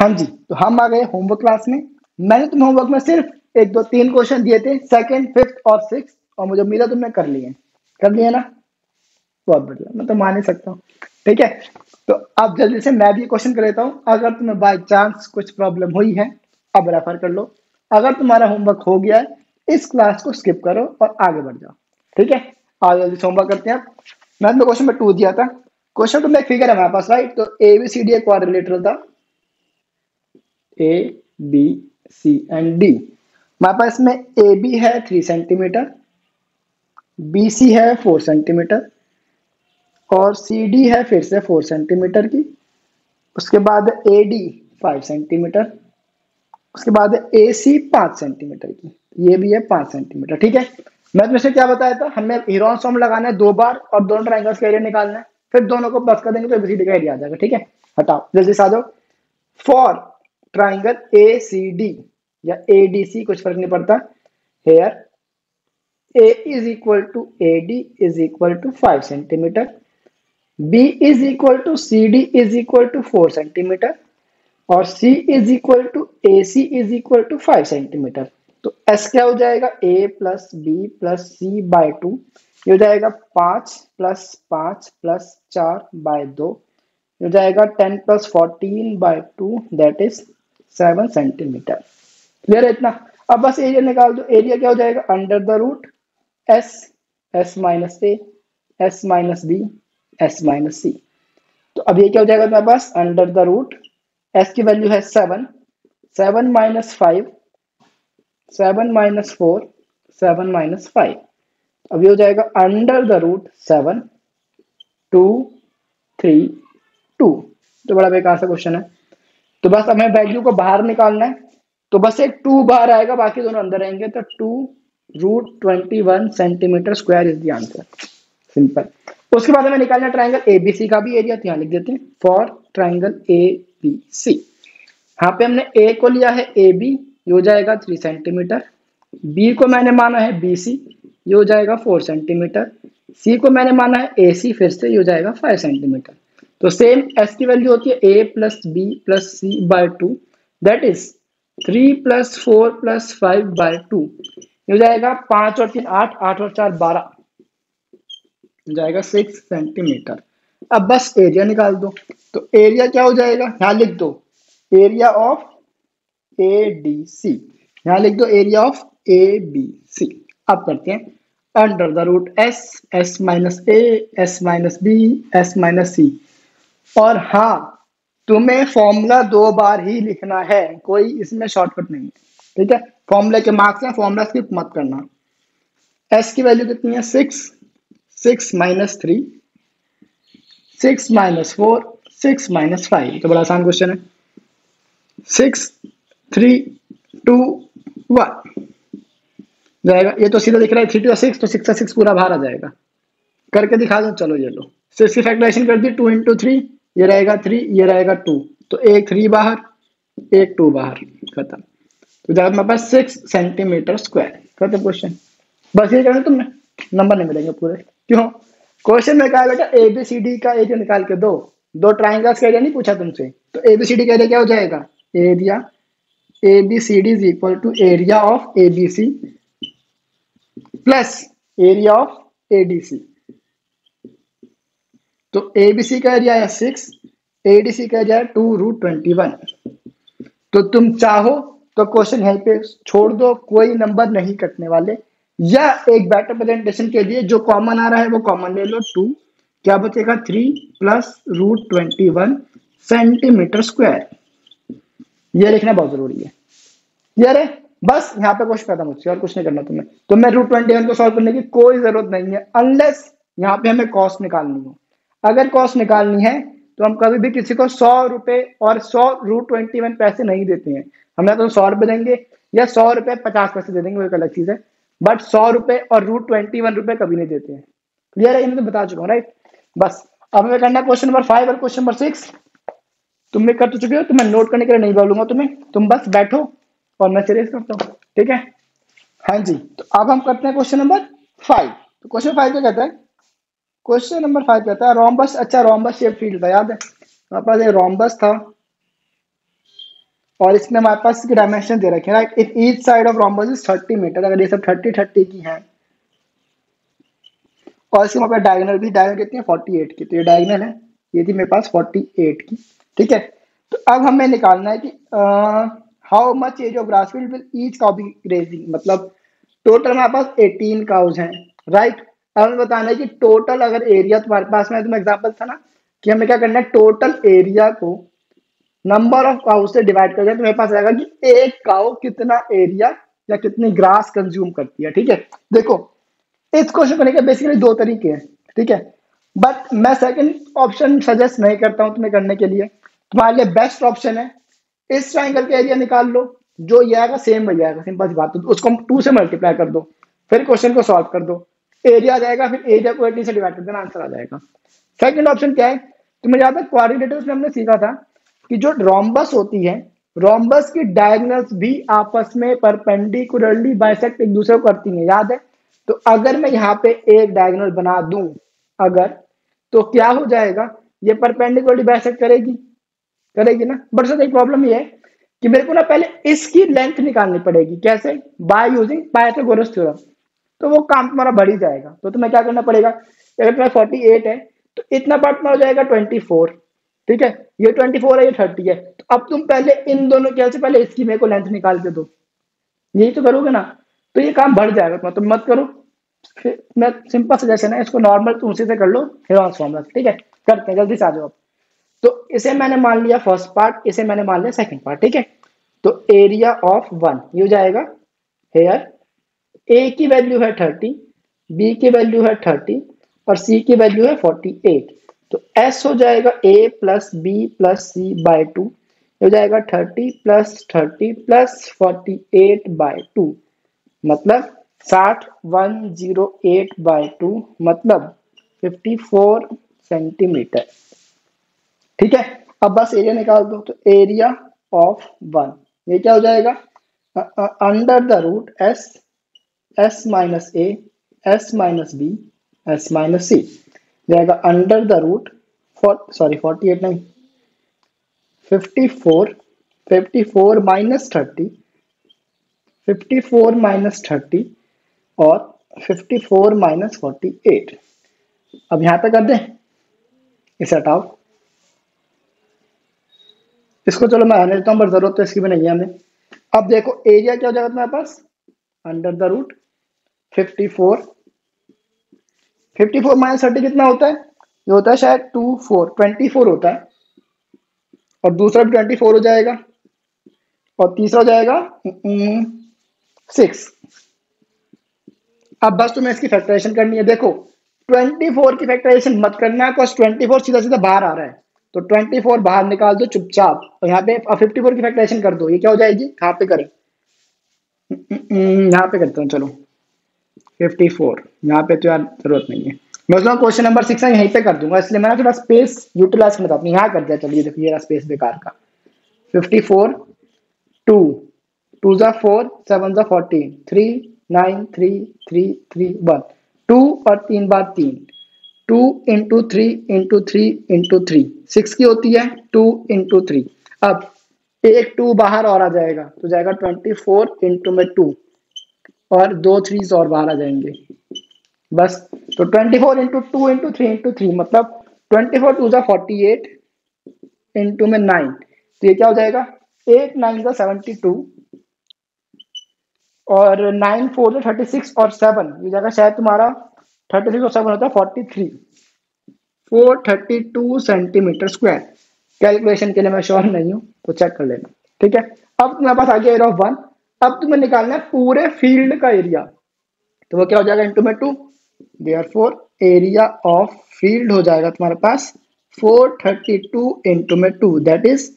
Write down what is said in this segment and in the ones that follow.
हाँ जी, तो हम आ गए होमवर्क क्लास में। मैंने तुम्हें होमवर्क में सिर्फ 1 2 3 क्वेश्चन दिए थे, सेकंड, फिफ्थ और सिक्स, और मुझे उम्मीद है तुमने कर लिए ना। बहुत बढ़िया, मैं तो मान ही सकता हूँ। ठीक है, तो अब जल्दी से मैं भी क्वेश्चन कर लेता हूँ। अगर तुम्हें बाय चांस कुछ प्रॉब्लम हुई है, अब रेफर कर लो। अगर तुम्हारा होमवर्क हो गया है, इस क्लास को स्किप करो और आगे बढ़ जाओ। ठीक है, आज जल्दी से होमवर्क करते हैं। मैंने तुम्हें क्वेश्चन में 2 दिया था। क्वेश्चन तो में एक फिगर है हमारे पास, राइट? तो ABCD एक क्वाड्रिलेटरल था, ABCD। हमारे पास में AB है 3 सेंटीमीटर, BC है 4 सेंटीमीटर, और CD है फिर से 4 सेंटीमीटर की। उसके बाद AD 5 सेंटीमीटर, उसके बाद AC 5 सेंटीमीटर की, ये भी है 5 सेंटीमीटर। ठीक है, मैं तुम्हें से क्या बताया था, हमें हीरोन फॉर्म लगाना है 2 बार और दोनों ट्राइंगल्स का एरिया निकालना है, फिर दोनों को प्लस कर देंगे तो ABCD का एरिया आ जाएगा। ठीक है, हटाओ जल्दी से आ जाओ। फॉर ट्राइंगल ACD या ADC, कुछ फर्क नहीं पड़ता। Here A is equal to AD is equal to 5 centimetre, B is equal to CD is equal to 4 centimetre, और C is equal to AC is equal to 5 centimetre. तो S क्या हो जाएगा, A plus B plus C by 2, ये हो जाएगा 5 plus 5 plus 4 bye 2, ये हो जाएगा 10 plus 14 by 2, that is 7 centimetre. Clear है इतना? अब बस एरिया निकाल दो। एरिया क्या हो जाएगा, under the root S, S minus A, S minus B, S minus C। तो अब ये क्या हो जाएगा मेरे पास, अंडर द रूट S की वैल्यू है 7, 7 माइनस 5, 7 माइनस 4, 7 माइनस 5। अब ये हो जाएगा अंडर द रूट 7, 2, 3, 2। तो बड़ा बेकार सा क्वेश्चन है। तो बस हमें वैल्यू को बाहर निकालना है, तो बस एक 2 बाहर आएगा, बाकी दोनों अंदर रहेंगे। तो 2√21 centimetre square is the answer. Simple. उसके बाद हमें निकालना है ट्राइंगल ABC का भी एरिया, तो यहाँ लिख देते हैं फॉर ट्राइंगल ABC। यहाँ पे हमने A को लिया है AB, ये हो जाएगा 3 सेंटीमीटर। B को मैंने माना है BC, ये हो जाएगा 4 सेंटीमीटर। C को मैंने माना है AC, फिर से ये हो जाएगा 5 सेंटीमीटर। तो सेम S की वैल्यू होती है A plus B plus C by 2, that is 3 plus 4 plus 5 by 2, ये हो जाएगा 5 और 3 8, 8 और 4 12, जाएगा 6 सेंटीमीटर। अब बस एरिया निकाल दो। तो एरिया क्या हो जाएगा, यहाँ लिख दो एरिया ऑफ ADC, यहाँ लिख दो एरिया ऑफ ABC। अब करते हैं under the root S, S minus A, S minus B, S minus C। और हाँ, तुम्हें फॉर्मूला 2 बार ही लिखना है, कोई इसमें शॉर्टकट नहीं है। ठीक है, फॉर्मूला के मार्क्स हैं, फॉर्मूला स्किप मत करना। S की वैल्यू कितनी है, 6, 6 माइनस 3, 6 माइनस 4, 6 माइनस 5। तो बड़ा आसान क्वेश्चन है। 6, 3, 2, 1 जाएगा। ये तो सीधा दिख रहा है 3 2 6, तो 6 का 6 पूरा बाहर आ जाएगा। करके दिखा दो, चलो ये लो। 6 की फैक्टराइजेशन कर दी, 2 इंटू 3, ये रहेगा 3, ये रहेगा 2, तो एक 3 बाहर, एक 2 बाहर, खत्म। तो जाएगा हमारे पास 6 सेंटीमीटर स्क्वायर। खत्म क्वेश्चन। बस ये करना, तुमने नंबर नहीं मिलेंगे पूरे। क्यों? क्वेश्चन में कहा है बेटा ABCD का एरिया निकाल के दो, दो ट्राइंगल्स का एरिया नहीं पूछा तुमसे। तो ABCD का एरिया क्या हो जाएगा, area ABCD is equal to area of ABC plus area of ADC। तो ABC का एरिया है 6, ADC का एरिया है 2√21। तो तुम चाहो तो क्वेश्चन यहीं पे छोड़ दो, कोई नंबर नहीं कटने वाले, या एक बेटर प्रेजेंटेशन के लिए जो कॉमन आ रहा है वो कॉमन ले लो, 2, क्या बचेगा 3 प्लस √21 सेंटीमीटर स्क्वायर। ये लिखना बहुत जरूरी है। यार बस यहाँ पे क्वेश्चन खत्म, मुझसे और कुछ नहीं करना तुम्हें। तुम्हें √21 को सॉल्व करने की कोई जरूरत नहीं है, अनलेस यहाँ पे हमें कॉस्ट निकालनी हो। अगर कॉस्ट निकालनी है तो हम कभी भी किसी को 100 रुपए और 100√21 पैसे नहीं देते हैं। हमें तो 100 रुपए देंगे या 100 रुपए 50 पैसे दे देंगे, वो एक अलग चीज है, बट 100 रुपए और √21 रुपए कभी नहीं देते हैं। क्लियर है? ये मैं तो बता चुका हूँ, राइट? बस अब हमें करना है क्वेश्चन नंबर 5 और क्वेश्चन नंबर 6। तुम भी कर तो चुके हो, तो मैं नोट करने के लिए नहीं बोलूंगा तुम्हें, तुम बस बैठो और मैं सीरियस करता हूँ। ठीक है, हाँ जी। तो अब हम करते हैं क्वेश्चन नंबर 5। तो क्वेश्चन 5 क्या कहता है, क्वेश्चन नंबर 5 कहता है रोम्बस, अच्छा रोम्बस शेप फील्ड था, याद है? हमारे पास एक रोम्बस था, और इसमें हमारे पास इसकी डायमेंशन दे रखे हैं, right. If each side of rhombus is 30 metre, अगर ये सब 30 की हैं, और इसके हमारे पास डायगोनल भी, डायगोनल कितनी है 48 की, तो ये डायगोनल है, ये थी मेरे पास 48 की, ठीक है। तो अब हमें निकालना है कि how much age of grass field will each cow be grazing, मतलब टोटल हमारे पास 18 काउज हैं, राइट। अब हमें बताना है कि टोटल अगर एरिया तुम्हारे पास में, तुम्हें एग्जाम्पल था ना कि हमें क्या करना है, टोटल एरिया को नंबर ऑफ काउ से डिवाइड कर दिया, तो मेरे पास आएगा कि एक काउ कितना एरिया या कितनी ग्रास कंज्यूम करती है, ठीक है। देखो इस क्वेश्चन को लेकर बेसिकली दो तरीके हैं, ठीक है, बट मैं सेकंड ऑप्शन सजेस्ट नहीं करता हूं तुम्हें करने के लिए। तुम्हारे लिए बेस्ट ऑप्शन है इस ट्राइंगल का एरिया निकाल लो, जो ये आएगा सेम वही आएगा, सिंपल सी बात है, तो उसको हम 2 से मल्टीप्लाई कर दो, फिर क्वेश्चन को सॉल्व कर दो, एरिया आ जाएगा, फिर एरिया को 18 से डिवाइड कर देना, आंसर आ जाएगा। सेकंड ऑप्शन क्या है, तुम्हें याद है क्वाड्रिलेटरल्स में हमने सीखा था कि जो रोम्बस होती है, रोम्बस की डायगोनल्स भी आपस में परपेंडिकुलरली बाइसेक्ट एक दूसरे को करती हैं, याद है। तो अगर मैं यहाँ पे एक डायगोनल बना दूं, अगर, तो क्या हो जाएगा, ये परपेंडिकुलरली बाइसेक्ट करेगी, करेगी ना। बट सर एक प्रॉब्लम ये है कि मेरे को ना पहले इसकी लेंथ निकालनी पड़ेगी, कैसे, बाय यूजिंग पाइथागोरस थ्योरम, तो वो काम तुम्हारा बढ़ ही जाएगा। तो तुम्हें क्या करना पड़ेगा, अगर तुम्हारा 48 है तो इतना पार्ट तुम्हारा हो जाएगा 24, ठीक है, ये 24 है, ये 30 है, तो अब तुम पहले इन दोनों क्या से पहले इसकी मेरे को लेंथ निकाल के दो, यही तो करोगे ना, तो ये काम बढ़ जाएगा तुम्हारा, तुम मत करो। फिर मैं सिंपल सजेशन है, इसको नॉर्मल तुम उसी से कर लो, हेरॉन्स फॉर्मूला, ठीक है, करते हैं, जल्दी से आ जाओ। तो इसे मैंने मान लिया फर्स्ट पार्ट, इसे मैंने मान लिया सेकंड पार्ट, ठीक है। तो एरिया ऑफ वन ये हो जाएगा, हेयर ए की वैल्यू है 30, बी की वैल्यू है 30 और सी की वैल्यू है 48, तो एस हो जाएगा ए प्लस बी प्लस सी बाय 2, हो जाएगा 30 प्लस 48 बाय 2, मतलब 60 108/2, मतलब 54 सेंटीमीटर, ठीक है। अब बस एरिया निकाल दो, तो एरिया ऑफ वन ये क्या हो जाएगा, under the root s, s minus a, s minus b, s minus c, जाएगा अंडर द रूट, सॉरी 48 नहीं, 54, 54 माइनस 30, 54 माइनस 30 और 54 माइनस 48। अब यहाँ पे कर दें, इसे हटाओ, इसको चलो मैं आने देता हूँ, पर जरूरत तो इसकी भी नहीं है हमें। अब देखो एरिया क्या हो जाएगा तुम्हारे पास, अंडर द रूट 54, 54 माइनस 30 कितना होता है, ये होता है शायद 24 होता है, और दूसरा भी 24 हो जाएगा, और तीसरा हो जाएगा 6। अब बस तुम्हें इसकी फैक्टराइजेशन करनी है, देखो 24 की फैक्टराइजेशन मत करना, बिकॉज 24 सीधा सीधा बाहर आ रहा है, तो 24 बाहर निकाल दो चुपचाप, और यहाँ पे 54 की फैक्टराइजेशन कर दो, ये क्या हो जाएगी, कहाँ पे करें, यहाँ पे करता हूँ, चलो 54, यहाँ पे तो यार जरूरत नहीं है, मैं उसका क्वेश्चन नंबर 6 है यहीं पे कर दूंगा, इसलिए मैंने थोड़ा स्पेस यूटिलाइज करना चाहता हूँ, यहाँ कर दिया, चलिए देखिए ये रहा स्पेस बेकार का, 54, 2, 2 जा 4, 7 जा 14, 3, 9, 3, 3, 3, 1, 2 और 3 बार 3, 2 इंटू 3 इंटू 3 इंटू 3, 6 की होती है, 2 इंटू 3, अब एक 2 बाहर और आ जाएगा, तो जाएगा 24 इंटू में 2, और 2 3 और बाहर आ जाएंगे, बस। तो 24 इंटू 2 इंटू 3 इंटू 3, मतलब 24 2 जा 48 इंटू में 9, तो ये क्या हो जाएगा, 8 9 जा 72, और 9 4 जा 36 और 7 ये जगह शायद तुम्हारा 36 और 7 होता है 43, 432 सेंटीमीटर स्क्वायर। कैलकुलेशन के लिए मैं श्योर नहीं हूँ, तो चेक कर लेना, ठीक है। अब तुम्हारे पास आ गया एरिया ऑफ वन, अब तुम्हें निकालना है पूरे फील्ड का एरिया, तो वो क्या हो जाएगा, इंटू में 2, देयरफॉर एरिया ऑफ फील्ड हो जाएगा तुम्हारे पास 432 इंटू में 2, दैट इज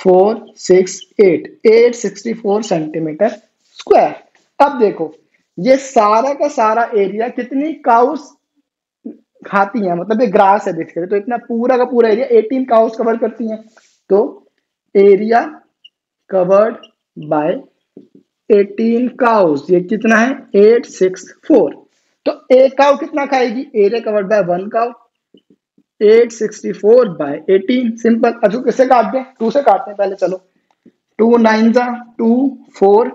864 सेंटीमीटर स्क्वायर। अब देखो ये सारा का सारा एरिया कितनी काउस खाती हैं, मतलब ये ग्रास है बेसिकली, तो इतना पूरा का पूरा एरिया 18 काउस कवर करती हैं, तो एरिया कवर्ड बाय 18 काउस ये कितना है, 864, तो एक काउ कितना खाएगी, area covered by 1 cow, 864 by 18, simple. अच्छा किससे काट दें, 2 से काटते हैं पहले, चलो 2 9 जा 2 4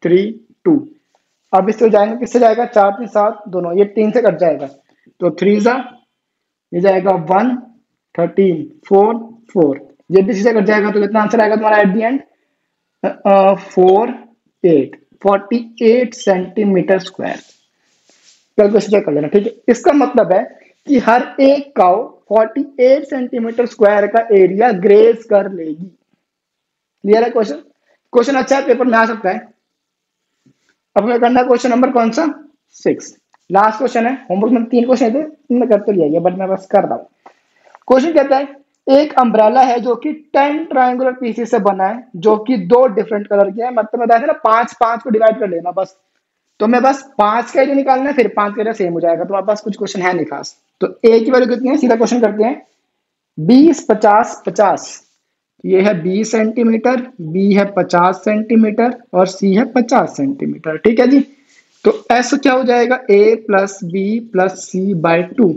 3 2। अब इससे जाएंगे, किससे जाएगा, 4 3 7 दोनों, ये 3 से कट जाएगा, तो 3 जा, ये जाएगा 1 13 4 4, ये भी से कट जाएगा, तो कितना आंसर आएगा तुम्हारा at the end, 48 centimetre square. Calculation check कर लेना, ठीक है। इसका मतलब है कि हर एक काउ 48 सेंटीमीटर स्क्वायर का एरिया ग्रेज कर लेगी। क्लियर है क्वेश्चन? क्वेश्चन अच्छा है, पेपर में आ सकता है। अब हमें करना है क्वेश्चन नंबर कौन सा, 6, लास्ट क्वेश्चन है। होमवर्क में 3 क्वेश्चन थे, मैं करते लिया, बट मैं बस कर रहा हूँ। क्वेश्चन कहता है एक अम्ब्रेला है जो कि 10 ट्रायंगुलर पीसेस से बना है, जो कि 2 डिफरेंट कलर के हैं। मतलब बताया था ना, 5 5 को डिवाइड कर लेना बस, तो मैं बस 5 का एरिया निकालना है, फिर 5 का एरिया सेम हो जाएगा। तुम्हारे पास कुछ क्वेश्चन है नहीं खास, तो ए की वैल्यू कितनी है, सीधा क्वेश्चन करते हैं। 20 50 50, ये है 20 सेंटीमीटर, बी है 50 सेंटीमीटर और सी है 50 सेंटीमीटर, ठीक है जी। तो एस क्या हो जाएगा, ए प्लस बी प्लस सी बाय 2,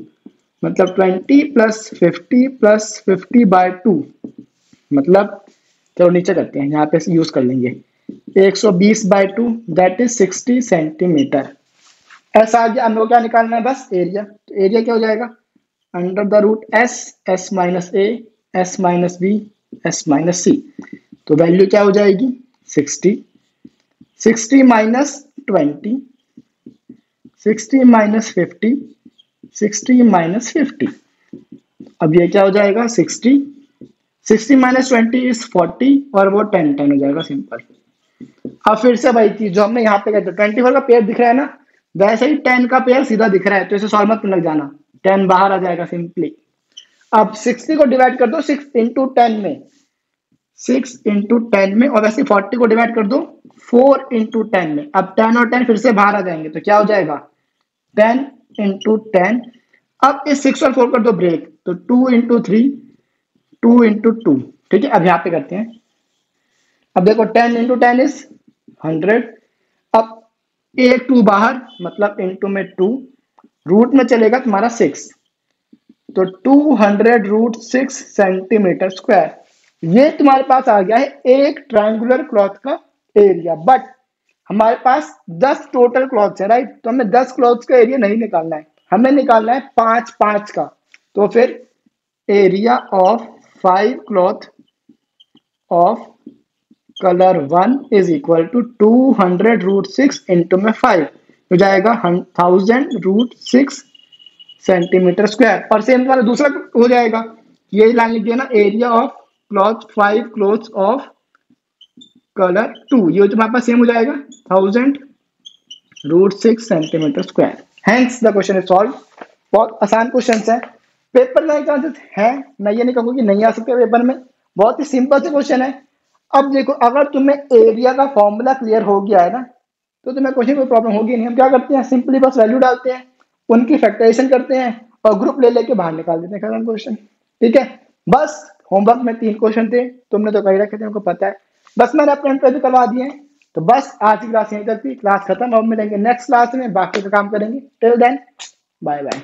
मतलब 20 प्लस 50 प्लस 50 बाय 2, मतलब चलो नीचे करते हैं, यहाँ पे यूज कर लेंगे 120 by 2, that is 60 centimetre. S आ गया, हम लोग क्या निकालना है, बस एरिया। तो एरिया क्या हो जाएगा, under the root s, s minus a, s minus b, s minus c. तो वैल्यू क्या हो जाएगी, 60, 60 माइनस 20, 60 माइनस 50, 60 माइनस 50। अब ये क्या हो जाएगा, 60, 60 माइनस 20 इज 40, और वो 10 10 हो जाएगा, सिंपल। अब फिर से वही चीज जो हमने यहाँ पे कहते 24 का पेयर दिख रहा है ना, वैसे ही 10 का पेयर सीधा दिख रहा है, तो इसे सॉल्व मत लग जाना, 10 बाहर आ जाएगा सिंपली। अब 60 को डिवाइड कर दो 6 इंटू 10 में, 6 इंटू 10 में, और वैसे 40 को डिवाइड कर दो 4 इंटू 10 में। अब 10 और 10 फिर से बाहर आ जाएंगे, तो क्या हो जाएगा, 10 इंटू 10। अब इस 6 और 4 कर दो ब्रेक, तो 2 इंटू 3, 2 इंटू 2, ठीक है। अब यहाँ पे करते हैं, अब देखो 10 इंटू 10 इज 100। अब एक 2 बाहर, मतलब इंटू में 2, रूट में चलेगा तुम्हारा 6, तो 200 रूट 6 सेंटीमीटर स्क्वायर। ये तुम्हारे पास आ गया है एक ट्रायंगुलर क्लॉथ का एरिया। बट हमारे पास 10 टोटल क्लॉथ्स है, राइट, तो हमें 10 क्लॉथ्स का एरिया नहीं निकालना है, हमें निकालना है 5 5 का। तो फिर area of 5 cloth of colour 1 is equal to 200 root 6 into में 5, हो जाएगा 1000 रूट 6 सेंटीमीटर स्क्वायर। और सेम वाला दूसरा हो जाएगा, ये लाइन लिख दिया ना, area of cloth 5 cloths of colour 2, ये तुम्हारे पास सेम हो जाएगा 1000 root 6 centimetre square. Hence the question is solve. बहुत आसान क्वेश्चन है, पेपर में चांसेस है, मैं ये नहीं कहूँगा कि नहीं आ सकते पेपर में, बहुत ही सिंपल से क्वेश्चन है। अब देखो, अगर तुम्हें एरिया का फॉर्मूला क्लियर हो गया है ना, तो तुम्हें क्वेश्चन कोई प्रॉब्लम होगी नहीं। हम क्या करते हैं, सिंपली बस वैल्यू डालते हैं, उनकी फैक्टराइजेशन करते हैं और ग्रुप ले लेके बाहर निकाल देते हैं, खत्म क्वेश्चन, ठीक है। बस होमवर्क में 3 क्वेश्चन थे, तुमने तो कही रखे थे, हमको पता है, बस मैंने अपने इंटरव्यू करवा दिए हैं। तो बस आज की क्लास यहीं तक थी, क्लास खत्म, अब मिलेंगे नेक्स्ट क्लास में, बाकी का काम करेंगे। Till then bye bye.